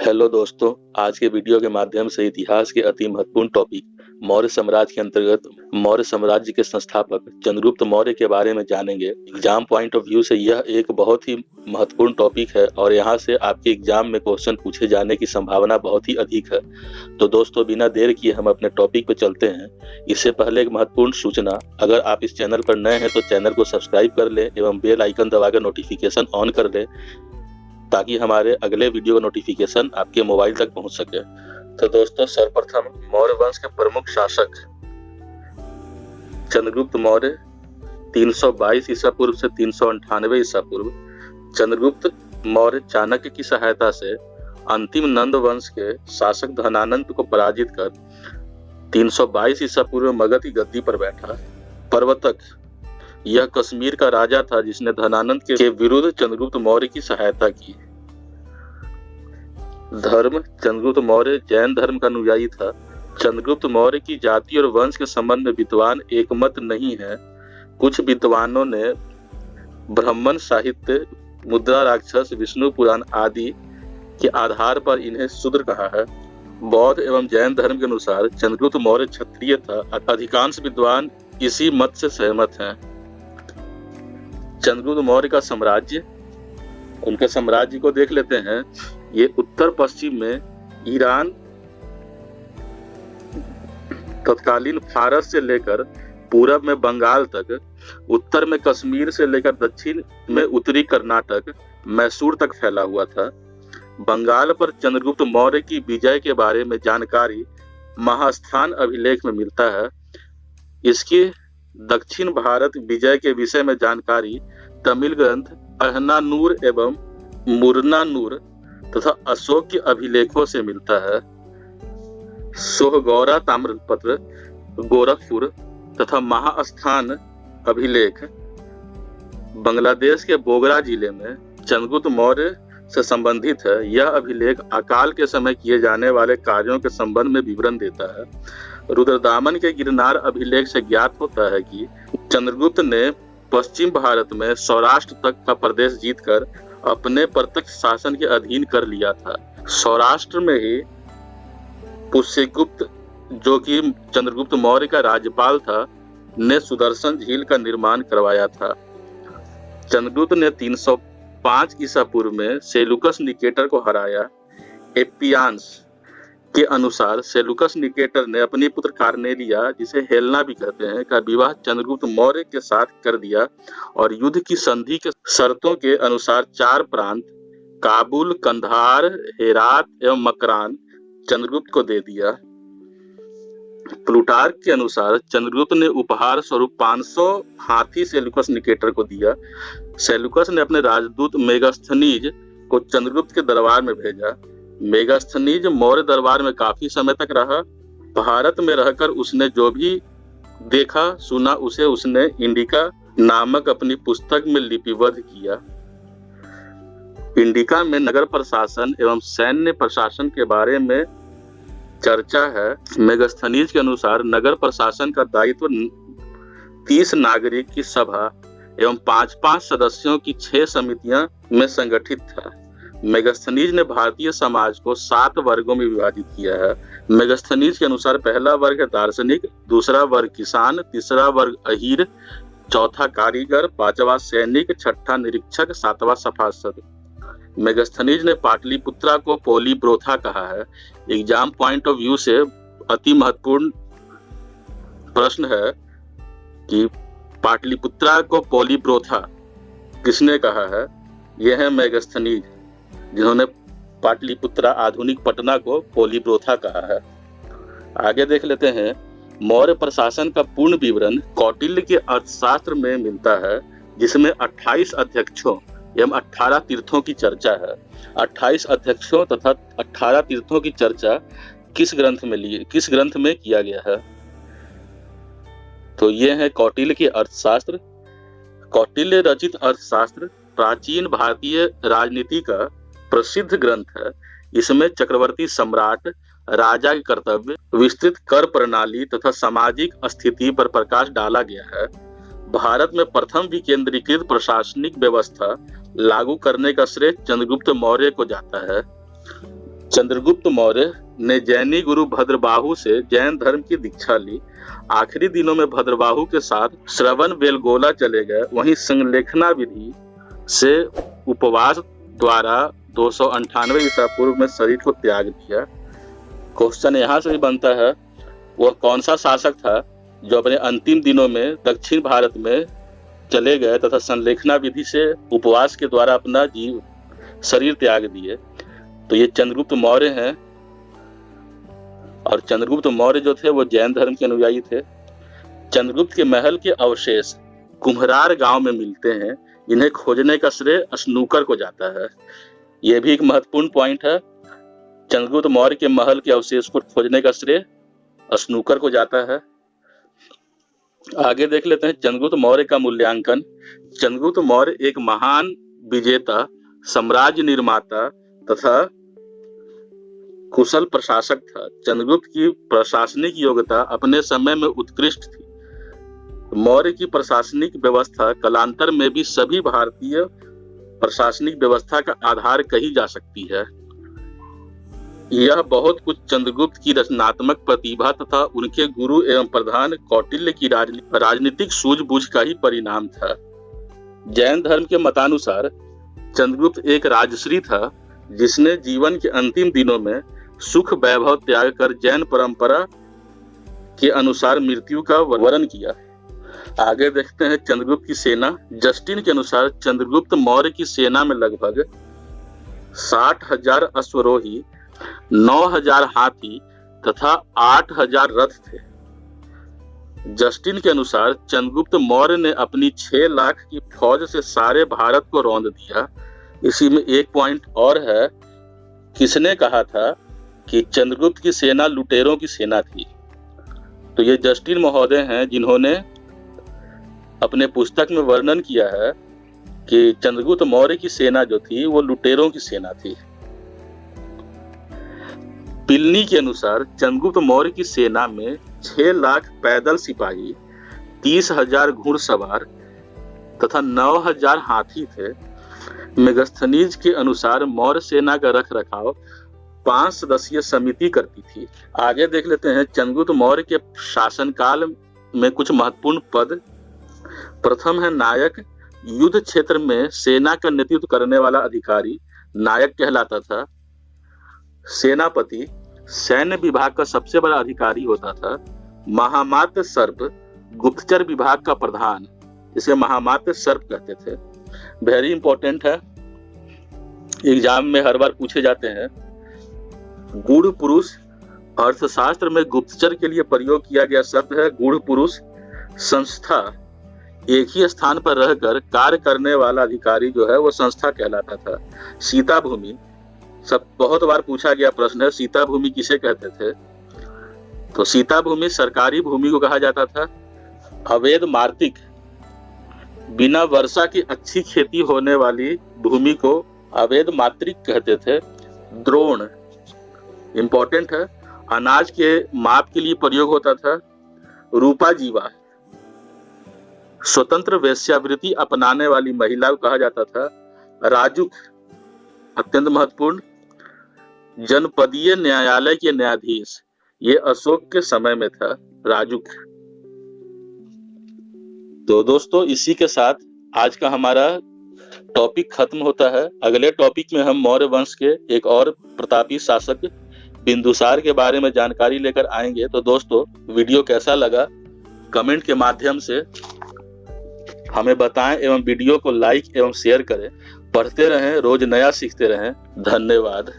Hello दोस्तों, आज के वीडियो के माध्यम से इतिहास के अति महत्वपूर्ण टॉपिक मौर्य साम्राज्य के अंतर्गत मौर्य साम्राज्य के संस्थापक चंद्रगुप्त मौर्य के बारे में जानेंगे। एग्जाम पॉइंट ऑफ व्यू से यह एक बहुत ही महत्वपूर्ण टॉपिक है और यहाँ से आपके एग्जाम में क्वेश्चन पूछे जाने की संभावना बहुत ही अधिक है। तो दोस्तों, बिना देर किए हम अपने टॉपिक पे चलते हैं। इससे पहले एक महत्वपूर्ण सूचना, अगर आप इस चैनल पर नए हैं तो चैनल को सब्सक्राइब कर ले एवं बेल आइकन दबाकर नोटिफिकेशन ऑन कर ले ताकि हमारे अगले वीडियो का नोटिफिकेशन आपके मोबाइल तक पहुंच सके। तो दोस्तों, सर्वप्रथम मौर्य वंश के प्रमुख शासक चंद्रगुप्त मौर्य 322 ईसा पूर्व से 398 ईसा पूर्व। चंद्रगुप्त मौर्य चाणक्य की सहायता से अंतिम नंद वंश के शासक धनानंद को पराजित कर 322 ईसा पूर्व मगध की गद्दी पर बैठा। प्रवर्तक, यह कश्मीर का राजा था जिसने धनानंद के विरुद्ध चंद्रगुप्त मौर्य की सहायता की। धर्म, चंद्रगुप्त मौर्य जैन धर्म का अनुयायी था। चंद्रगुप्त मौर्य की जाति और वंश के संबंध में विद्वान एकमत नहीं है। कुछ विद्वानों ने ब्राह्मण साहित्य, मुद्रा राक्षस, विष्णु पुराण आदि के आधार पर इन्हें शूद्र कहा है। बौद्ध एवं जैन धर्म के अनुसार चंद्रगुप्त मौर्य क्षत्रिय था। अधिकांश विद्वान इसी मत से सहमत हैं। चंद्रगुप्त मौर्य का साम्राज्य, उनके साम्राज्य को देख लेते हैं। ये उत्तर पश्चिम में ईरान, तत्कालीन फारस से लेकर पूरब में बंगाल तक, उत्तर में कश्मीर से लेकर दक्षिण में उत्तरी कर्नाटक, मैसूर तक फैला हुआ था। बंगाल पर चंद्रगुप्त मौर्य की विजय के बारे में जानकारी महास्थान अभिलेख में मिलता है। इसके दक्षिण भारत विजय के विषय में जानकारी तमिल ग्रंथ अहनानूर एवं मुरनानूर तथा अशोक के अभिलेखों से मिलता है। सोहगौरा ताम्रपत्र, गोरखपुर तथा महास्थान अभिलेख बांग्लादेश के बोगरा जिले में चंद्रगुप्त मौर्य से संबंधित है। यह अभिलेख अकाल के समय किए जाने वाले कार्यों के संबंध में विवरण देता है। रुद्रदामन के गिरनार अभिलेख से ज्ञात होता है कि चंद्रगुप्त ने पश्चिम भारत में सौराष्ट्र तक का प्रदेश जीतकर अपने प्रत्यक्ष शासन के अधीन कर लिया था। सौराष्ट्र में ही पुष्यगुप्त, जो कि चंद्रगुप्त मौर्य का राज्यपाल था, ने सुदर्शन झील का निर्माण करवाया था। चंद्रगुप्त ने 305 ईसा पूर्व में सेलुकस निकेटर को हराया। एपियान्स के अनुसार सेलुकस निकेटर ने अपनी पुत्र कार्नेलिया, जिसे हेलना भी कहते हैं, का विवाह चंद्रगुप्त मौर्य के साथ कर दिया और युद्ध की संधि के शर्तों के अनुसार 4 प्रांत काबुल, कंधार, हेरात एवं मकरान चंद्रगुप्त को दे दिया। प्लूटार्क के अनुसार चंद्रगुप्त ने उपहार स्वरूप 500 हाथी सेलुकस निकेटर को दिया। सेलुकस ने अपने राजदूत मेगास्थनीज को चंद्रगुप्त के दरबार में भेजा। मेगास्थनीज मौर्य दरबार में काफी समय तक रहा। भारत में रहकर उसने जो भी देखा सुना उसे उसने इंडिका नामक अपनी पुस्तक में लिपिबद्ध किया। इंडिका में नगर प्रशासन एवं सैन्य प्रशासन के बारे में चर्चा है। मेगास्थनीज के अनुसार नगर प्रशासन का दायित्व 30 नागरिक की सभा एवं 5-5 सदस्यों की 6 समितियां में संगठित था। मेगास्थनीज ने भारतीय समाज को 7 वर्गों में विभाजित किया है। मेगास्थनीज के अनुसार पहला वर्ग है दार्शनिक, दूसरा वर्ग किसान, तीसरा वर्ग अहीर, चौथा कारीगर, 5वां सैनिक, छठा निरीक्षक, 7वां सभासद। मेगास्थनीज ने पाटलिपुत्रा को पोलीब्रोथा कहा है। एग्जाम पॉइंट ऑफ व्यू से अति महत्वपूर्ण प्रश्न है कि पाटलिपुत्रा को पोलीब्रोथा किसने कहा है। यह है मेगास्थनीज, जिन्होंने पाटलिपुत्रा आधुनिक पटना को पोलीब्रोथा कहा है। आगे देख लेते हैं। मौर्य प्रशासन का पूर्ण विवरण कौटिल्य के अर्थशास्त्र में मिलता है, जिसमें 28 अध्यक्षों एवं 18 तीर्थों की चर्चा है। 28 अध्यक्षों तथा 18 तीर्थों की चर्चा किस ग्रंथ में किया गया है? तो ये है कौटिल्य के अर्थशास्त्र। कौटिल्य रचित अर्थशास्त्र प्राचीन भारतीय राजनीति का प्रसिद्ध ग्रंथ है। इसमें चक्रवर्ती सम्राट, राजा के कर्तव्य, विस्तृत कर प्रणाली तथा सामाजिक स्थिति पर प्रकाश डाला गया है। भारत में प्रथम विकेंद्रीकृत प्रशासनिक व्यवस्था लागू करने का श्रेय चंद्रगुप्त मौर्य को जाता है। चंद्रगुप्त मौर्य ने जैनी गुरु भद्रबाहु से जैन धर्म की दीक्षा ली। आखिरी दिनों में भद्रबाहु के साथ श्रवण बेलगोला चले गए। वहीं संलेखना विधि से उपवास द्वारा 298 ईसा पूर्व में शरीर को त्याग दिया। क्वेश्चन यहाँ से भी बनता है, वह कौन सा शासक था जो अपने अंतिम दिनों में दक्षिण भारत में चले गए तथा संलेखना विधि से उपवास के द्वारा अपना शरीर त्याग दिए? तो ये चंद्रगुप्त मौर्य हैं। और चंद्रगुप्त मौर्य जो थे वो जैन धर्म के अनुयायी थे। चंद्रगुप्त के महल के अवशेष कुम्हरार गांव में मिलते हैं। इन्हें खोजने का श्रेय स्नूकर को जाता है। यह भी एक महत्वपूर्ण पॉइंट है। चंद्रगुप्त मौर्य के महल के अवशेष को खोजने का श्रेय स्नूकर को जाता है। आगे देख लेते हैं चंद्रगुप्त मौर्य का मूल्यांकन। चंद्रगुप्त मौर्य एक महान विजेता, साम्राज्य निर्माता तथा कुशल प्रशासक था। चंद्रगुप्त की प्रशासनिक योग्यता अपने समय में उत्कृष्ट थी। मौर्य की प्रशासनिक व्यवस्था कालांतर में भी सभी भारतीय प्रशासनिक व्यवस्था का आधार कही जा सकती है। यह बहुत कुछ चंद्रगुप्त की रचनात्मक प्रतिभा तथा उनके गुरु एवं प्रधान कौटिल्य की राजनीतिक सूझबूझ का ही परिणाम था। जैन धर्म के मतानुसार चंद्रगुप्त एक राजश्री था, जिसने जीवन के अंतिम दिनों में सुख वैभव त्याग कर जैन परंपरा के अनुसार मृत्यु का वरण किया। आगे देखते हैं चंद्रगुप्त की सेना। जस्टिन के अनुसार चंद्रगुप्त मौर्य की सेना में लगभग 60,000 अश्वरोही, 9,000 हाथी तथा 8,000 रथ थे। जस्टिन के अनुसार चंद्रगुप्त मौर्य ने अपनी 6 लाख की फौज से सारे भारत को रौंद दिया। इसी में एक पॉइंट और है, किसने कहा था कि चंद्रगुप्त की सेना लुटेरों की सेना थी? तो ये जस्टिन महोदय हैं, जिन्होंने अपने पुस्तक में वर्णन किया है कि चंद्रगुप्त मौर्य की सेना जो थी वो लुटेरों की सेना थी। पिलनी के अनुसार चंद्रगुप्त मौर्य की सेना में 6 लाख पैदल सिपाही, 30,000 घुड़सवार तथा 9,000 हाथी थे। मेगस्थनीज के अनुसार मौर्य सेना का रख रखाव 5 सदस्यीय समिति करती थी। आगे देख लेते हैं चंद्रगुप्त मौर्य के शासनकाल में कुछ महत्वपूर्ण पद। प्रथम है नायक। युद्ध क्षेत्र में सेना का नेतृत्व करने वाला अधिकारी नायक कहलाता था। सेनापति सैन्य विभाग का सबसे बड़ा अधिकारी होता था। महामात्य सर्प गुप्तचर विभाग का प्रधान, इसे महामात्य सर्प कहते थे। वेरी इंपॉर्टेंट है, एग्जाम में हर बार पूछे जाते हैं। गूढ़ पुरुष अर्थशास्त्र में गुप्तचर के लिए प्रयोग किया गया शब्द है गूढ़ पुरुष। संस्था, एक ही स्थान पर रहकर कार्य करने वाला अधिकारी जो है वो संस्था कहलाता था। सीता भूमि, सब बहुत बार पूछा गया प्रश्न है, सीता भूमि किसे कहते थे? तो सीता भूमि सरकारी भूमि को कहा जाता था। अवैध मार्तिक, बिना वर्षा की अच्छी खेती होने वाली भूमि को अवैध मात्रिक कहते थे। द्रोण इंपॉर्टेंट है, अनाज के माप के लिए प्रयोग होता था। रूपा जीवा, स्वतंत्र वेश्यावृत्ति अपनाने वाली महिला को कहा जाता था। राजुक, अत्यंत महत्वपूर्ण, जनपदीय न्यायालय के न्यायाधीश, ये अशोक के समय में था राजुक। तो दोस्तों इसी के साथ आज का हमारा टॉपिक खत्म होता है। अगले टॉपिक में हम मौर्य वंश के एक और प्रतापी शासक बिंदुसार के बारे में जानकारी लेकर आएंगे। तो दोस्तों वीडियो कैसा लगा कमेंट के माध्यम से हमें बताएं एवं वीडियो को लाइक एवं शेयर करें। पढ़ते रहें, रोज नया सीखते रहें। धन्यवाद।